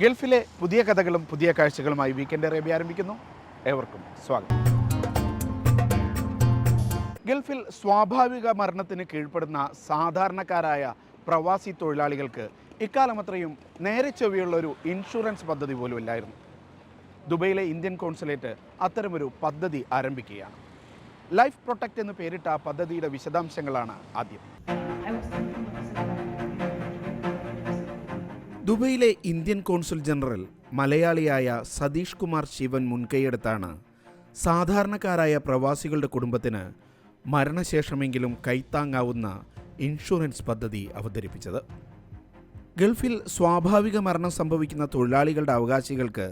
ഗൾഫിലെ പുതിയ കഥകളും പുതിയ കാഴ്ചകളുമായി വീക്കെൻഡ് അറേബ്യ ആരംഭിക്കുന്നു. ഏവർക്കും സ്വാഗതം. ഗൾഫിൽ സ്വാഭാവിക മരണത്തിന് കീഴ്പ്പെടുന്ന സാധാരണക്കാരായ പ്രവാസി തൊഴിലാളികൾക്ക് ഇക്കാലമത്രയും നേരെ ചൊവ്വയുള്ളൊരു ഇൻഷുറൻസ് പദ്ധതി പോലും ഇല്ലായിരുന്നു. ദുബൈയിലെ ഇന്ത്യൻ കോൺസുലേറ്റ് അത്തരമൊരു പദ്ധതി ആരംഭിക്കുകയാണ്. ലൈഫ് പ്രൊട്ടക്റ്റ് എന്ന് പേരിട്ട പദ്ധതിയുടെ വിശദാംശങ്ങളാണ് ആദ്യം. ദുബൈയിലെ ഇന്ത്യൻ കോൺസുൽ ജനറൽ മലയാളിയായ സതീഷ് കുമാർ ശിവൻ മുൻകൈയെടുത്താണ് സാധാരണക്കാരായ പ്രവാസികളുടെ കുടുംബത്തിന് മരണശേഷമെങ്കിലും കൈത്താങ്ങാവുന്ന ഇൻഷുറൻസ് പദ്ധതി അവതരിപ്പിച്ചത്. ഗൾഫിൽ സ്വാഭാവിക മരണം സംഭവിക്കുന്ന തൊഴിലാളികളുടെ അവകാശികൾക്ക്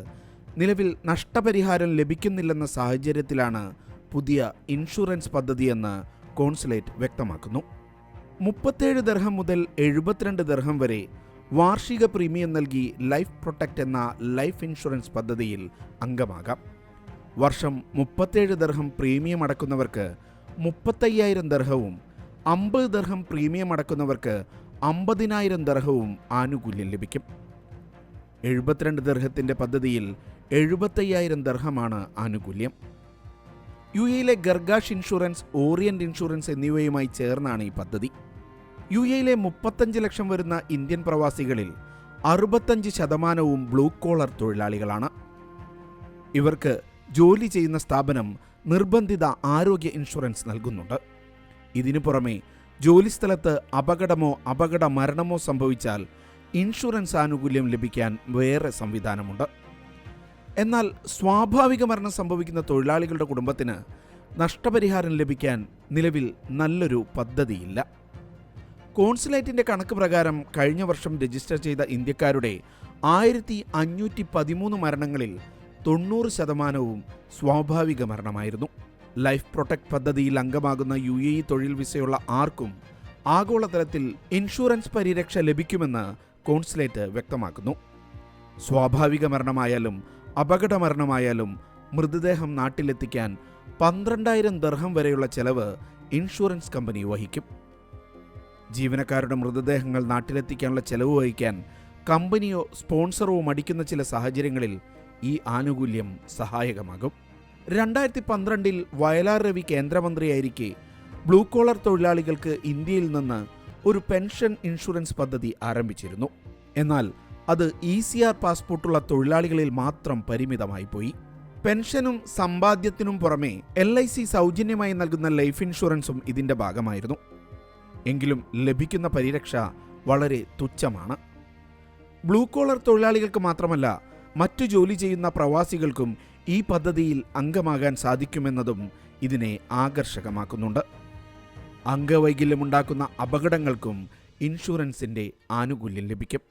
നിലവിൽ നഷ്ടപരിഹാരം ലഭിക്കുന്നില്ലെന്ന സാഹചര്യത്തിലാണ് പുതിയ ഇൻഷുറൻസ് പദ്ധതിയെന്ന് കോൺസുലേറ്റ് വ്യക്തമാക്കുന്നു. 37 ദിർഹം മുതൽ 72 ദിർഹം വരെ വാർഷിക പ്രീമിയം നൽകി ലൈഫ് പ്രൊട്ടക്റ്റ് എന്ന ലൈഫ് ഇൻഷുറൻസ് പദ്ധതിയിൽ അംഗമാകാം. വർഷം 37 ദിർഹം പ്രീമിയം അടക്കുന്നവർക്ക് 35,000 ദിർഹവും 50 ദിർഹം പ്രീമിയം അടക്കുന്നവർക്ക് 50,000 ദിർഹവും ആനുകൂല്യം ലഭിക്കും. 72 ദിർഹത്തിൻ്റെ പദ്ധതിയിൽ 75,000 ദിർഹമാണ് ആനുകൂല്യം. UAE Gargash insurance, orient insurance എന്നിവയുമായി ചേർന്നാണ് ഈ പദ്ധതി. UAE 35 ലക്ഷം വരുന്ന ഇന്ത്യൻ പ്രവാസികളിൽ 65% ബ്ലൂ കോളർ തൊഴിലാളികളാണ്. ഇവർക്ക് ജോലി ചെയ്യുന്ന സ്ഥാപനം നിർബന്ധിത ആരോഗ്യ ഇൻഷുറൻസ് നൽകുന്നുണ്ട്. ഇതിനു പുറമെ ജോലിസ്ഥലത്ത് അപകടമോ അപകട മരണമോ സംഭവിച്ചാൽ ഇൻഷുറൻസ് ആനുകൂല്യം ലഭിക്കാൻ വേറെ സംവിധാനമുണ്ട്. എന്നാൽ സ്വാഭാവിക മരണം സംഭവിക്കുന്ന തൊഴിലാളികളുടെ കുടുംബത്തിന് നഷ്ടപരിഹാരം ലഭിക്കാൻ നിലവിൽ നല്ലൊരു പദ്ധതിയില്ല. കോൺസുലേറ്റിൻ്റെ കണക്ക് പ്രകാരം കഴിഞ്ഞ വർഷം രജിസ്റ്റർ ചെയ്ത ഇന്ത്യക്കാരുടെ 1513 മരണങ്ങളിൽ 90% സ്വാഭാവിക മരണമായിരുന്നു. ലൈഫ് പ്രൊട്ടക്റ്റ് പദ്ധതിയിൽ അംഗമാകുന്ന UAE തൊഴിൽ വിസയുള്ള ആർക്കും ആഗോളതലത്തിൽ ഇൻഷുറൻസ് പരിരക്ഷ ലഭിക്കുമെന്ന് കോൺസുലേറ്റ് വ്യക്തമാക്കുന്നു. സ്വാഭാവിക മരണമായാലും അപകട മരണമായാലും മൃതദേഹം നാട്ടിലെത്തിക്കാൻ 12,000 ദിർഹം വരെയുള്ള ചെലവ് ഇൻഷുറൻസ് കമ്പനി വഹിക്കും. ജീവനക്കാരുടെ മൃതദേഹങ്ങൾ നാട്ടിലെത്തിക്കാനുള്ള ചെലവ് വഹിക്കാൻ കമ്പനിയോ സ്പോൺസറോ മടിക്കുന്ന ചില സാഹചര്യങ്ങളിൽ ഈ ആനുകൂല്യം സഹായകമാകും. 2012 വയലാർ രവി കേന്ദ്രമന്ത്രിയായിരിക്കെ ബ്ലൂ കോളർ തൊഴിലാളികൾക്ക് ഇന്ത്യയിൽ നിന്ന് ഒരു പെൻഷൻ ഇൻഷുറൻസ് പദ്ധതി ആരംഭിച്ചിരുന്നു. എന്നാൽ അത് ECR പാസ്പോർട്ടുള്ള തൊഴിലാളികളിൽ മാത്രം പരിമിതമായി പോയി. പെൻഷനും സമ്പാദ്യത്തിനും പുറമെ LIC സൗജന്യമായി നൽകുന്ന ലൈഫ് ഇൻഷുറൻസും ഇതിൻ്റെ ഭാഗമായിരുന്നു. എങ്കിലും ലഭിക്കുന്ന പരിരക്ഷ വളരെ തുച്ഛമാണ്. ബ്ലൂ കോളർ തൊഴിലാളികൾക്ക് മാത്രമല്ല, മറ്റു ജോലി ചെയ്യുന്ന പ്രവാസികൾക്കും ഈ പദ്ധതിയിൽ അംഗമാകാൻ സാധിക്കുമെന്നതും ഇതിനെ ആകർഷകമാക്കുന്നുണ്ട്. അംഗവൈകല്യമുണ്ടാക്കുന്ന അപകടങ്ങൾക്കും ഇൻഷുറൻസിൻ്റെ ആനുകൂല്യം ലഭിക്കും.